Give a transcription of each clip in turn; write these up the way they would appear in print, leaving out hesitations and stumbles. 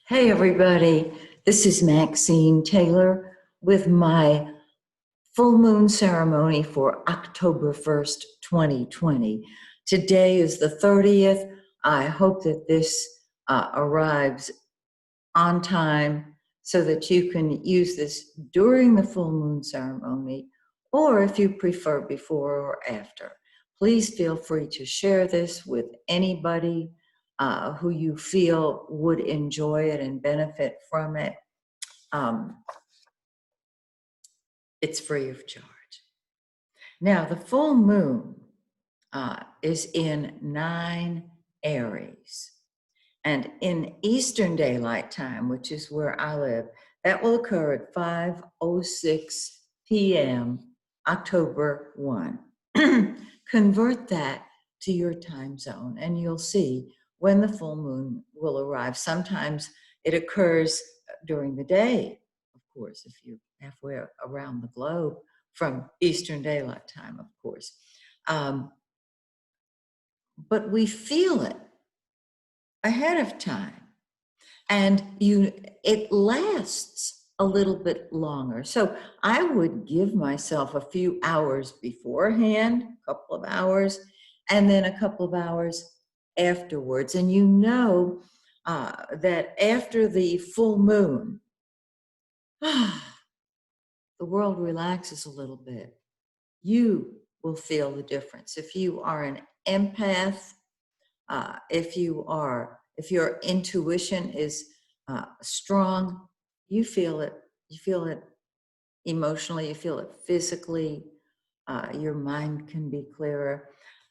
Hey, everybody. This is Maxine Taylor with my full moon ceremony for October 1st, 2020. Today is the 30th. I hope that this arrives on time so that you can use this during the full moon ceremony, or if you prefer, before or after. Please feel free to share this with anybody who you feel would enjoy it and benefit from it. Um, it's free of charge. Now, the full moon is in 9 Aries. And in Eastern Daylight Time, which is where I live, that will occur at 5:06 p.m., October 1. Convert that to your time zone, and you'll see when the full moon will arrive. Sometimes it occurs during the day, of course, if you're halfway around the globe from Eastern Daylight Time, of course. But we feel it ahead of time. And it lasts a little bit longer. So I would give myself a few hours beforehand, a couple of hours, and then a couple of hours afterwards. And you know that after the full moon, the world relaxes a little bit. You will feel the difference. If you are an empath, if your intuition is strong, you feel it. You feel it emotionally. You feel it physically. Your mind can be clearer.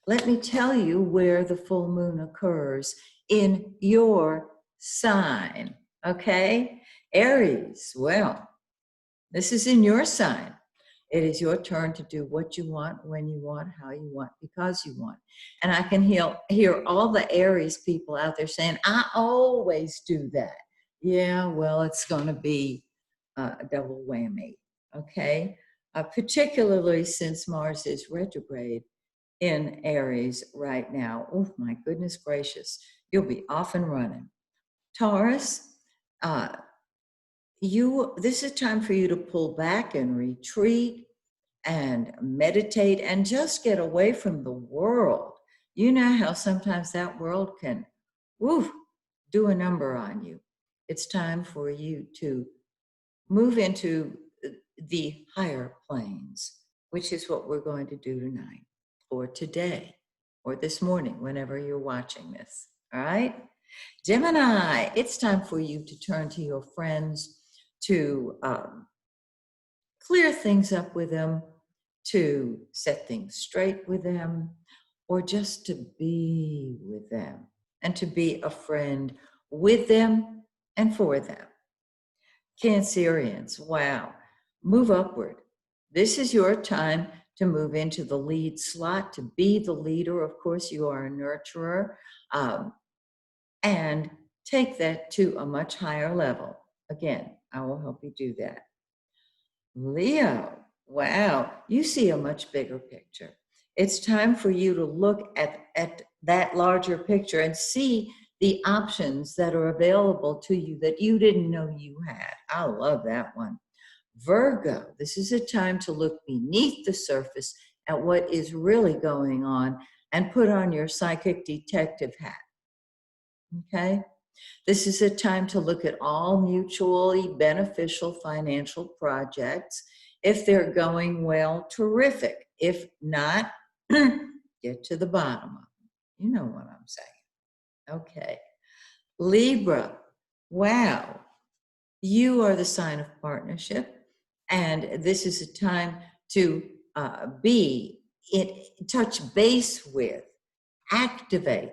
Let me tell you where the full moon occurs in your sign. Okay, Aries. Well, this is in your sign. It is your turn to do what you want, when you want, how you want, because you want. And I can hear all the Aries people out there saying, I always do that. Yeah, well, it's going to be a double whammy, okay? Particularly since Mars is retrograde in Aries right now. Oh, my goodness gracious. You'll be off and running. Taurus, uh, this is time for you to pull back and retreat and meditate and just get away from the world. You know how sometimes that world can do a number on you. It's time for you to move into the higher planes, which is what we're going to do tonight or today or this morning, whenever you're watching this. All right? Gemini, it's time for you to turn to your friends, to clear things up with them, to set things straight with them, or just to be with them and to be a friend with them and for them. Cancerians, wow, move upward. This is your time to move into the lead slot, to be the leader. Of course, you are a nurturer, and take that to a much higher level. Again, I will help you do that. Leo, wow, you see a much bigger picture. It's time for you to look at that larger picture and see the options that are available to you that you didn't know you had. I love that one. Virgo, this is a time to look beneath the surface at what is really going on and put on your psychic detective hat. Okay? This is a time to look at all mutually beneficial financial projects. If they're going well, terrific. If not, get to the bottom of them. You know what I'm saying. Okay. Libra, wow. You are the sign of partnership. And this is a time to touch base with, activate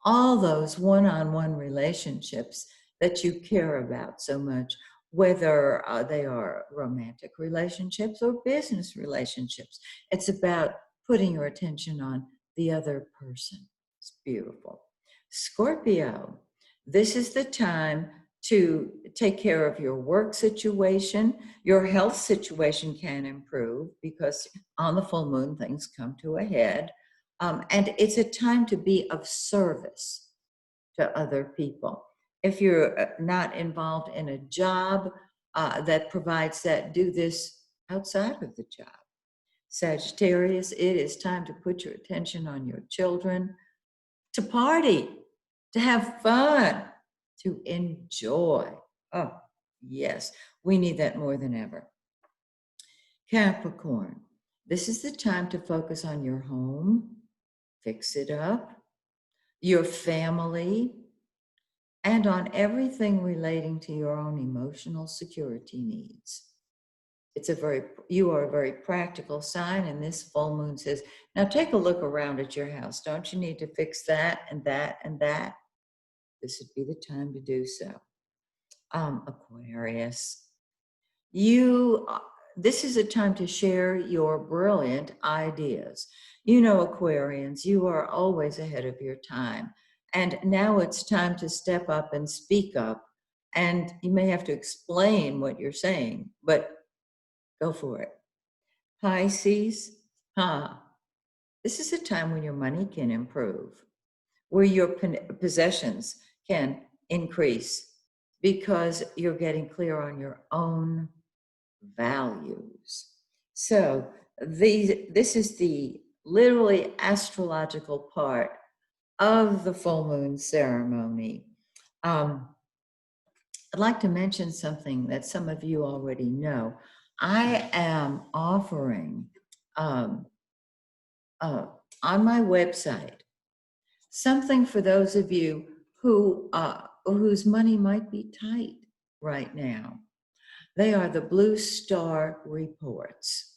all those one-on-one relationships that you care about so much, whether they are romantic relationships or business relationships. It's about putting your attention on the other person. It's beautiful. Scorpio, this is the time to take care of your work situation. Your health situation can improve because on the full moon, things come to a head. And it's a time to be of service to other people. If you're not involved in a job that provides that, do this outside of the job. Sagittarius, it is time to put your attention on your children, to party, to have fun, to enjoy. Oh, yes, we need that more than ever. Capricorn, this is the time to focus on your home, fix it up, your family, and on everything relating to your own emotional security needs. You are a very practical sign, and this full moon says, now take a look around at your house. Don't you need to fix that and that and that? This would be the time to do so. Aquarius, this is a time to share your brilliant ideas. You know, Aquarians, you are always ahead of your time. And now it's time to step up and speak up. And you may have to explain what you're saying, but go for it. Pisces, this is a time when your money can improve, where your possessions can increase because you're getting clear on your own values. So this is the literally astrological part of the full moon ceremony. I'd like to mention something that some of you already know. I am offering on my website something for those of you whose money might be tight right now. They are the Blue Star reports.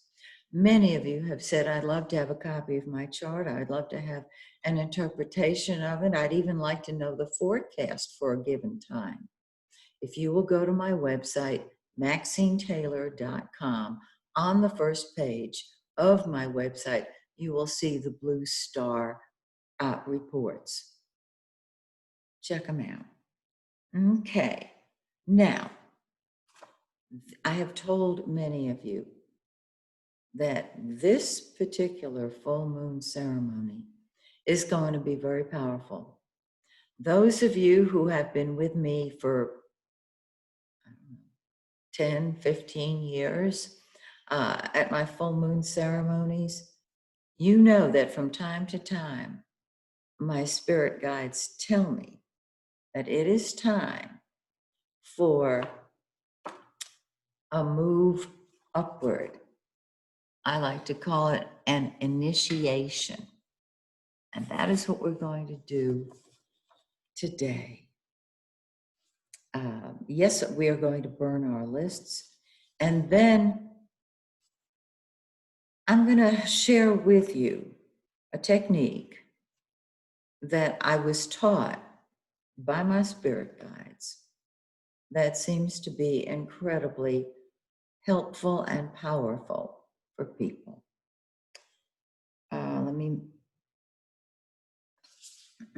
Many of you have said, I'd love to have a copy of my chart. I'd love to have an interpretation of it. I'd even like to know the forecast for a given time. If you will go to my website, MaxineTaylor.com, on the first page of my website, you will see the Blue Star reports. Check them out. Okay. Now, I have told many of you that this particular full moon ceremony is going to be very powerful. Those of you who have been with me for 10, 15 years at my full moon ceremonies, you know that from time to time, my spirit guides tell me that it is time for a move upward. I like to call it an initiation. And that is what we're going to do today. Yes, we are going to burn our lists. And then I'm going to share with you a technique that I was taught by my spirit guides that seems to be incredibly helpful and powerful for people.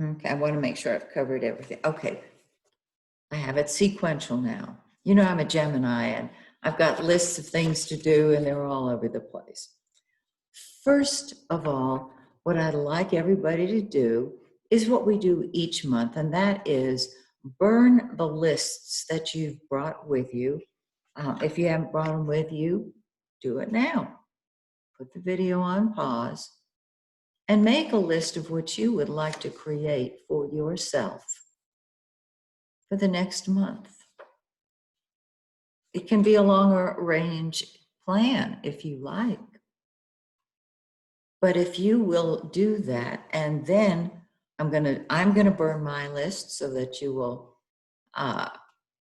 Okay, I want to make sure I've covered everything. Okay, I have it sequential now. You know, I'm a Gemini and I've got lists of things to do and they're all over the place. First of all, what I'd like everybody to do is what we do each month, and that is burn the lists that you've brought with you. If you haven't brought them with you, do it now. Put the video on pause and make a list of what you would like to create for yourself for the next month. It can be a longer range plan if you like. But if you will do that, and then I'm gonna burn my list so that you will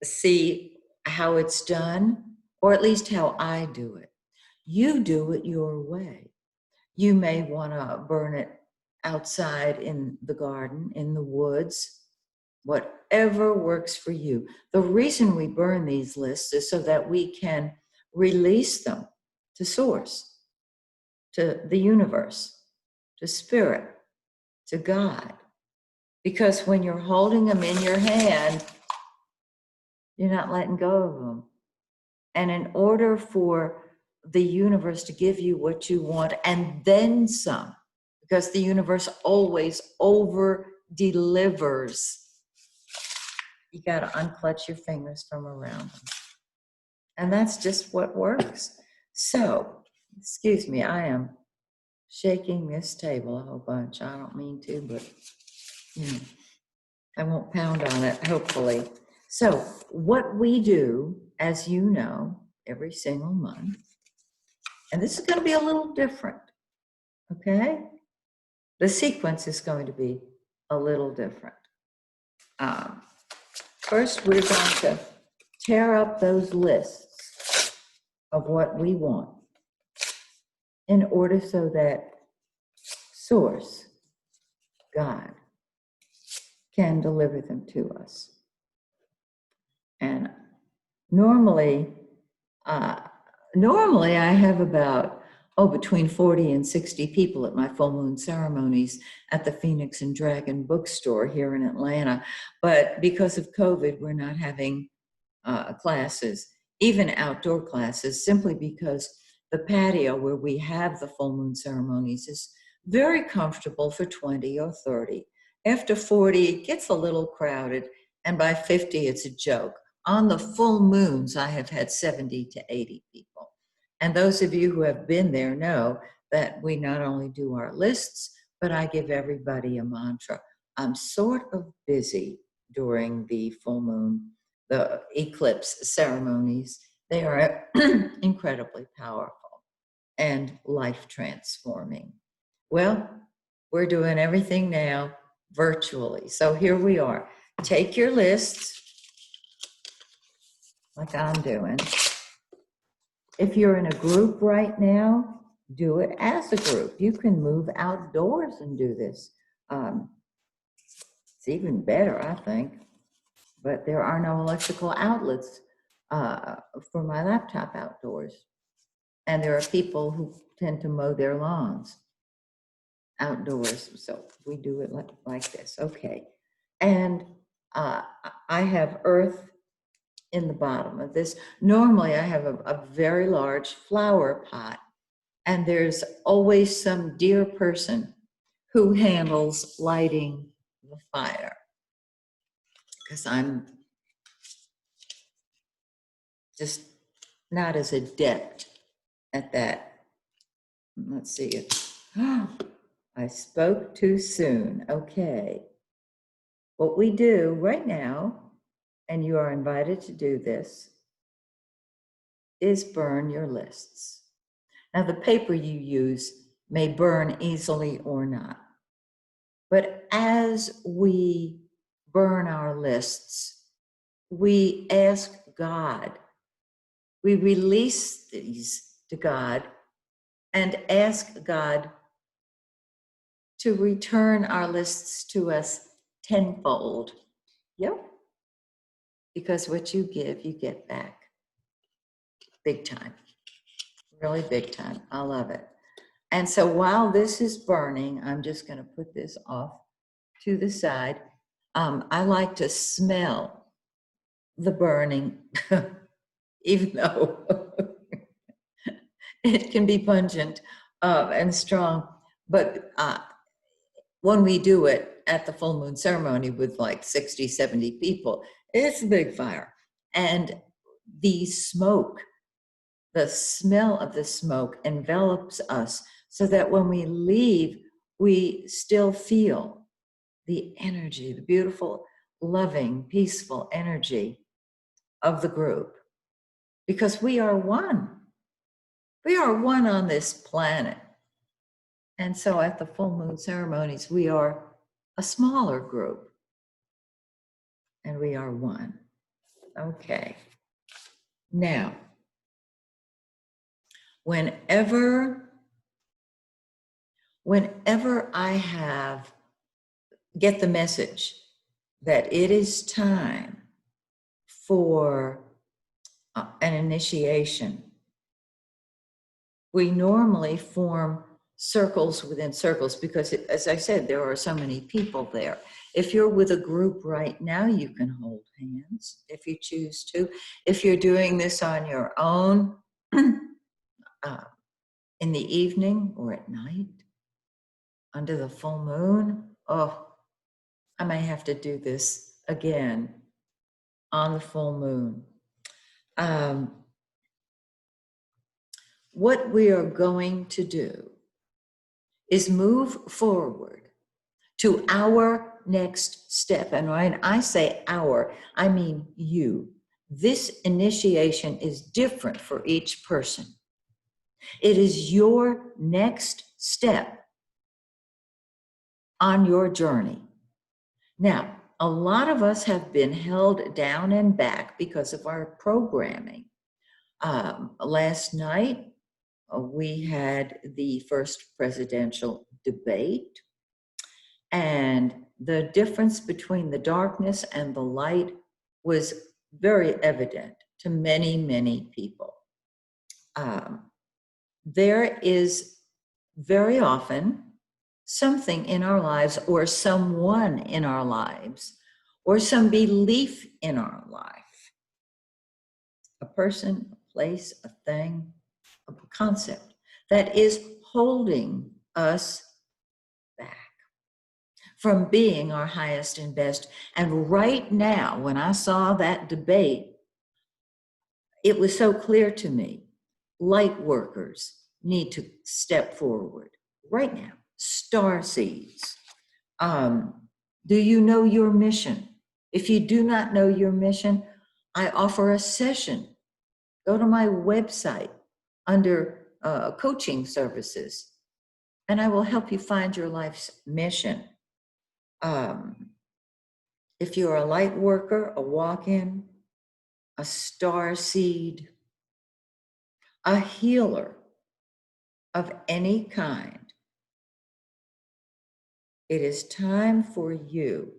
see how it's done, or at least how I do it. You do it your way. You may want to burn it outside in the garden, in the woods, whatever works for you. The reason we burn these lists is so that we can release them to source, to the universe, to spirit, to God. Because when you're holding them in your hand, you're not letting go of them. And in order for the universe to give you what you want and then some, because the universe always over delivers. You got to unclutch your fingers from around them. And that's just what works. So, excuse me, I am shaking this table a whole bunch. I don't mean to, but I won't pound on it, hopefully. So, what we do, as you know, every single month, and this is going to be a little different, okay? The sequence is going to be a little different. First, we're going to tear up those lists of what we want in order so that Source, God, can deliver them to us. And normally I have about, between 40 and 60 people at my full moon ceremonies at the Phoenix and Dragon bookstore here in Atlanta. But because of COVID, we're not having classes, even outdoor classes, simply because the patio where we have the full moon ceremonies is very comfortable for 20 or 30. After 40, it gets a little crowded, and by 50, it's a joke. On the full moons, I have had 70 to 80 people. And those of you who have been there know that we not only do our lists, but I give everybody a mantra. I'm sort of busy during the full moon, the eclipse ceremonies. They are incredibly powerful and life transforming. Well, we're doing everything now virtually. So here we are. Take your lists, like I'm doing. If you're in a group right now, do it as a group. You can move outdoors and do this. It's even better, I think. But there are no electrical outlets for my laptop outdoors. And there are people who tend to mow their lawns outdoors. So we do it like this. Okay. And I have earth in the bottom of this. Normally I have a very large flower pot, and there's always some dear person who handles lighting the fire, because I'm just not as adept at that. Let's see it. I spoke too soon. Okay. What we do right now, and you are invited to do this, is burn your lists. Now, the paper you use may burn easily or not. But as we burn our lists, we ask God, we release these to God and ask God to return our lists to us tenfold. Yep. Because what you give, you get back. Big time. Really big time. I love it. And so while this is burning, I'm just going to put this off to the side. I like to smell the burning, even though it can be pungent and strong. But when we do it at the full moon ceremony with like 60, 70 people, it's a big fire. And the smoke, the smell of the smoke envelops us so that when we leave, we still feel the energy, the beautiful, loving, peaceful energy of the group. Because we are one. We are one on this planet. And so at the full moon ceremonies, we are a smaller group. And we are one. Okay. Now, whenever I get the message that it is time for an initiation, we normally form circles within circles because, as I said, there are so many people there. If you're with a group right now, you can hold hands if you choose to. If you're doing this on your own in the evening or at night, under the full moon, I may have to do this again on the full moon. What we are going to do is move forward to our next step. And when I say our, I mean you. This initiation is different for each person. It is your next step on your journey. Now, a lot of us have been held down and back because of our programming. Last night, we had the first presidential debate, and the difference between the darkness and the light was very evident to many, many people. There is very often something in our lives, or someone in our lives, or some belief in our life, a person, a place, a thing, a concept that is holding us back from being our highest and best. And right now, when I saw that debate, it was so clear to me, light workers need to step forward right now. Star seeds. Do you know your mission? If you do not know your mission, I offer a session. Go to my website under coaching services, and I will help you find your life's mission. If you're a light worker, a walk-in, a star seed, a healer of any kind, it is time for you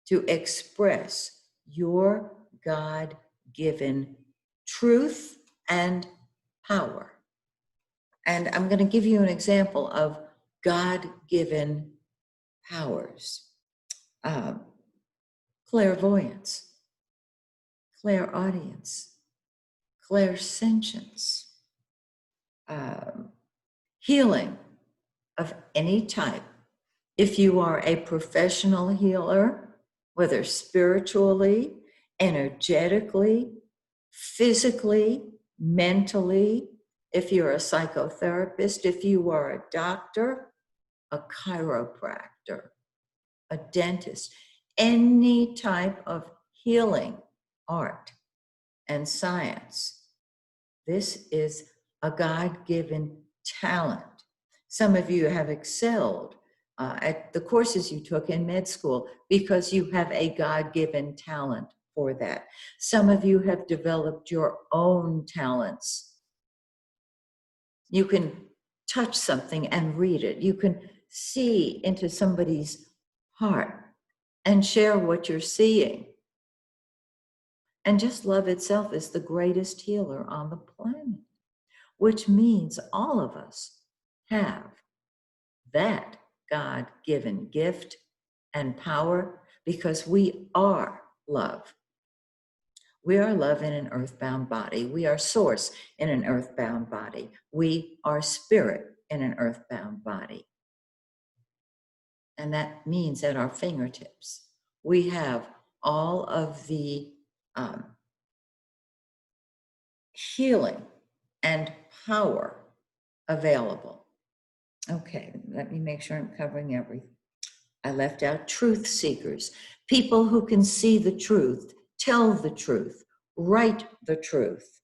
to express your God-given truth and power. And I'm going to give you an example of God-given powers. Clairvoyance, clairaudience, clairsentience, healing of any type. If you are a professional healer, whether spiritually, energetically, physically, mentally, if you're a psychotherapist, if you are a doctor, a chiropractor, a dentist, any type of healing, art, and science. This is a God-given talent. Some of you have excelled at the courses you took in med school because you have a God-given talent for that. Some of you have developed your own talents. You can touch something and read it. You can see into somebody's heart and share what you're seeing. And just love itself is the greatest healer on the planet, which means all of us have that God-given gift and power because we are love. We are love in an earthbound body. We are source in an earthbound body. We are spirit in an earthbound body. And that means at our fingertips, we have all of the healing and power available. Okay, let me make sure I'm covering everything. I left out truth seekers, people who can see the truth, tell the truth, write the truth.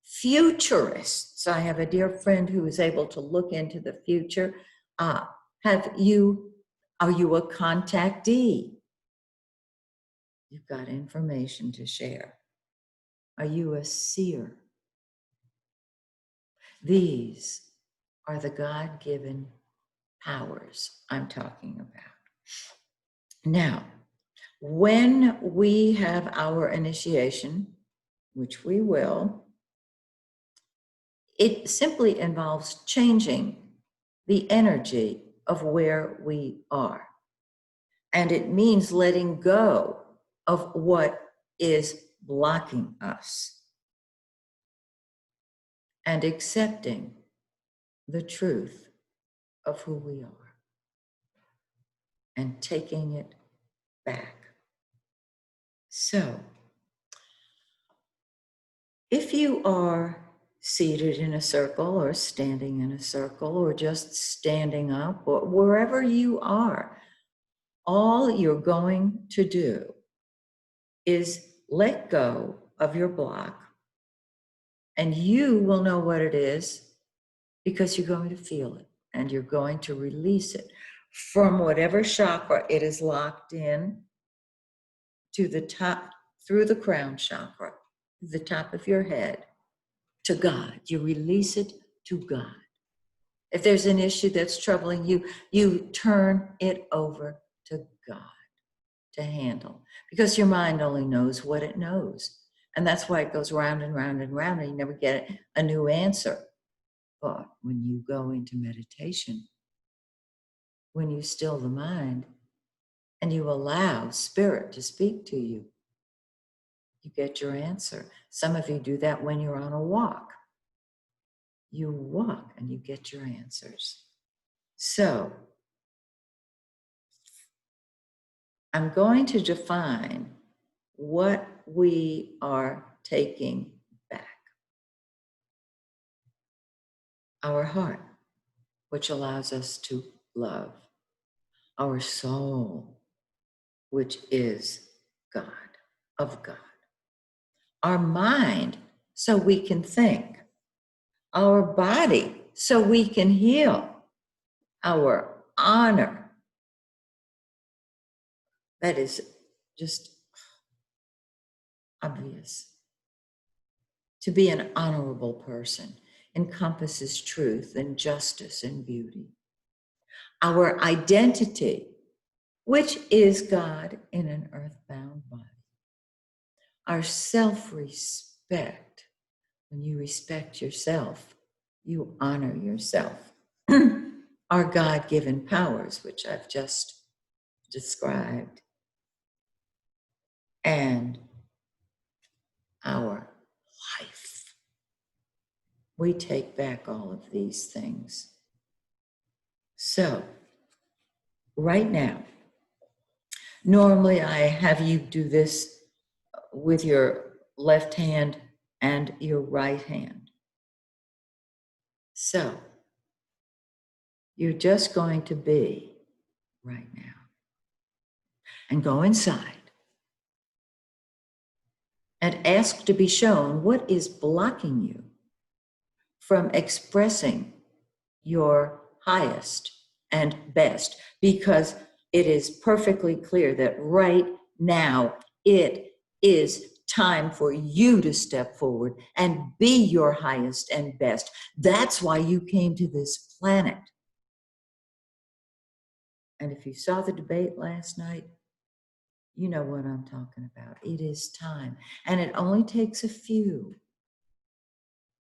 Futurists, I have a dear friend who is able to look into the future. Are you a contactee? You've got information to share. Are you a seer? These are the God-given powers I'm talking about. Now, when we have our initiation, which we will, it simply involves changing the energy of where we are. And it means letting go of what is blocking us and accepting the truth of who we are and taking it back. So If you are seated in a circle or standing in a circle or just standing up or wherever you are, all you're going to do is let go of your block, and you will know what it is because you're going to feel it and you're going to release it from whatever chakra it is locked in to the top, through the crown chakra, the top of your head, to God. You release it to God. If there's an issue that's troubling you, you turn it over to God to handle, because your mind only knows what it knows. And that's why it goes round and round and round and you never get a new answer. But when you go into meditation, when you still the mind and you allow spirit to speak to you, you get your answer. Some of you do that when you're on a walk. You walk and you get your answers. So I'm going to define what we are taking back. Our heart, which allows us to love. Our soul, which is God, of God. Our mind, so we can think. Our body, so we can heal. Our honor. That is just obvious. To be an honorable person encompasses truth and justice and beauty. Our identity, which is God in an earthbound body. Our self-respect. When you respect yourself, you honor yourself. Our God-given powers, which I've just described, and our life. We take back all of these things. So, right now, normally I have you do this with your left hand and your right hand. So, you're just going to be right now and go inside and ask to be shown what is blocking you from expressing your highest and best, because it is perfectly clear that right now it is time for you to step forward and be your highest and best. That's why you came to this planet. And if you saw the debate last night, you know what I'm talking about. It is time. And it only takes a few,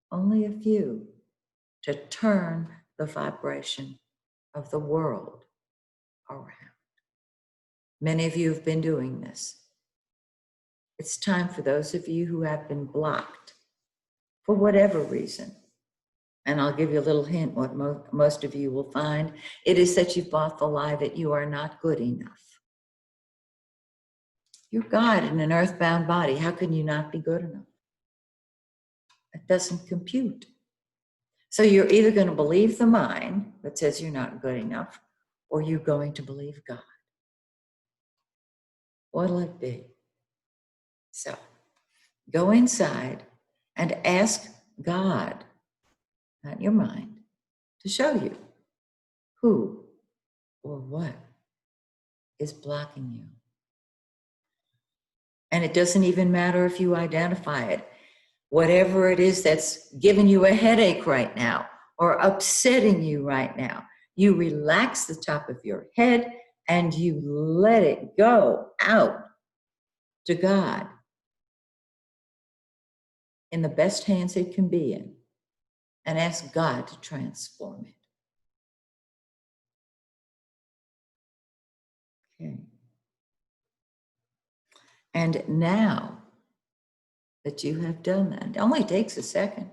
only a few, to turn the vibration of the world around. Many of you have been doing this. It's time for those of you who have been blocked for whatever reason. And I'll give you a little hint what most of you will find. It is that you've bought the lie that you are not good enough. You're God in an earthbound body. How can you not be good enough? It doesn't compute. So you're either going to believe the mind that says you're not good enough, or you're going to believe God. What'll it be? So go inside and ask God, not your mind, to show you who or what is blocking you. And it doesn't even matter if you identify it. Whatever it is that's giving you a headache right now or upsetting you right now, you relax the top of your head and you let it go out to God in the best hands it can be in, and ask God to transform it. Okay. And now that you have done that, it only takes a second.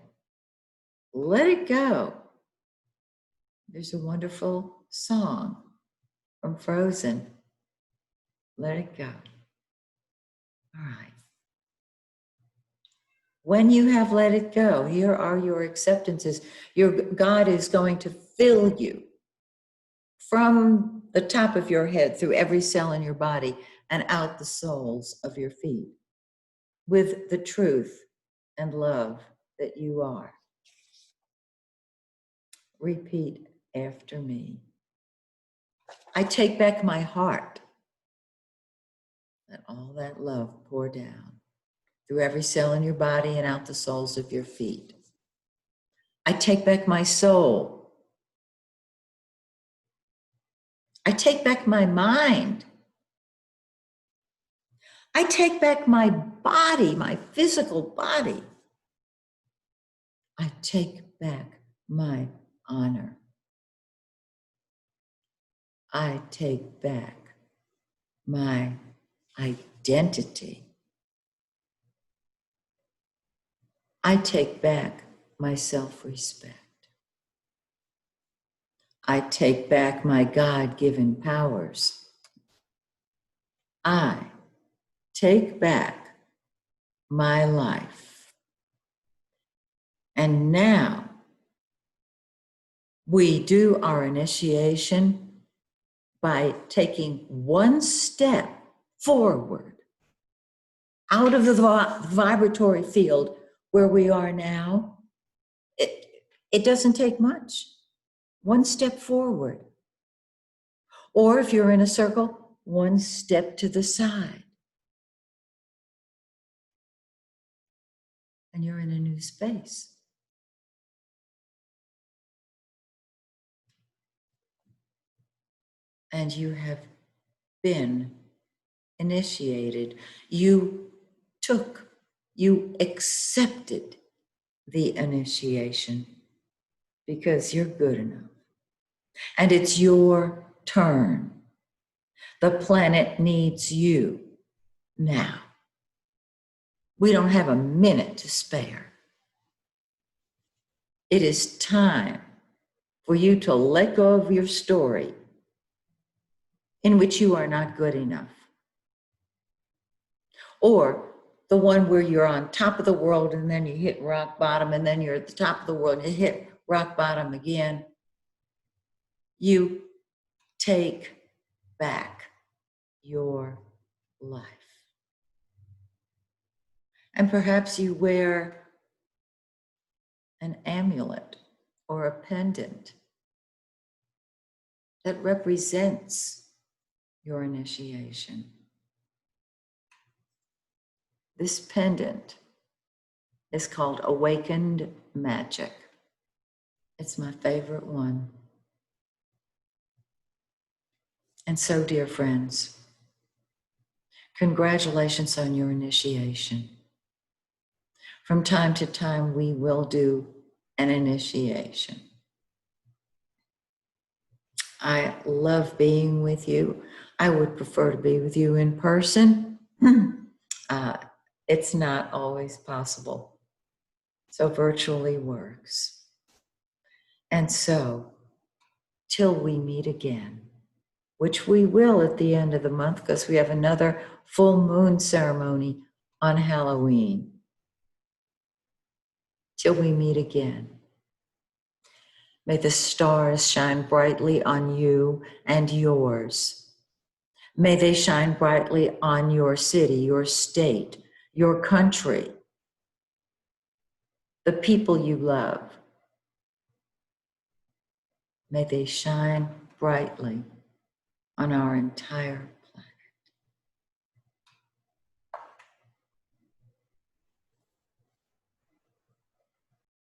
Let it go. There's a wonderful song from Frozen. Let it go. All right. When you have let it go, here are your acceptances. Your God is going to fill you from the top of your head through every cell in your body and out the soles of your feet with the truth and love that you are. Repeat after me. I take back my heart. Let all that love pour down through every cell in your body and out the soles of your feet. I take back my soul. I take back my mind. I take back my body, my physical body. I take back my honor. I take back my identity. I take back my self-respect. I take back my God-given powers. I take back my life. And now we do our initiation by taking one step forward out of the vibratory field where we are now. It doesn't take much. One step forward. Or if you're in a circle, one step to the side. And you're in a new space. And you have been initiated. You accepted the initiation because you're good enough. And it's your turn. The planet needs you now. We don't have a minute to spare. It is time for you to let go of your story in which you are not good enough. Or the one where you're on top of the world and then you hit rock bottom and then you're at the top of the world and you hit rock bottom again. You take back your life. And perhaps you wear an amulet or a pendant that represents your initiation. This pendant is called Awakened Magic. It's my favorite one. And so, dear friends, congratulations on your initiation. From time to time, we will do an initiation. I love being with you. I would prefer to be with you in person. It's not always possible. So virtually works. And so, till we meet again, which we will at the end of the month because we have another full moon ceremony on Halloween. Till we meet again, may the stars shine brightly on you and yours. May they shine brightly on your city, your state, your country, the people you love. May they shine brightly on our entire